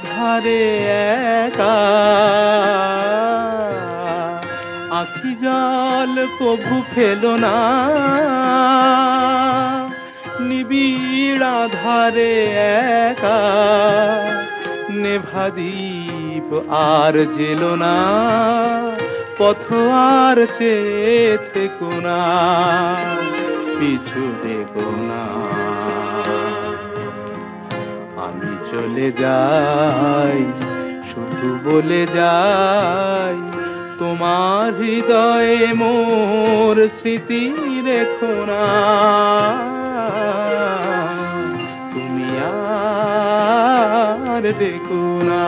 ধারে একা আখি জল কভু ফেলো না, নিবিড় ধারে একা নেভা দীপ আর জেলো না, পথ আর চেয়ে থেকো না, পিছু দেখো না। আমি চলে যাই শুধু বলে যাই, তোমার হৃদয়ে মোর স্মৃতি রেখো না, তুমি আর দেখো না।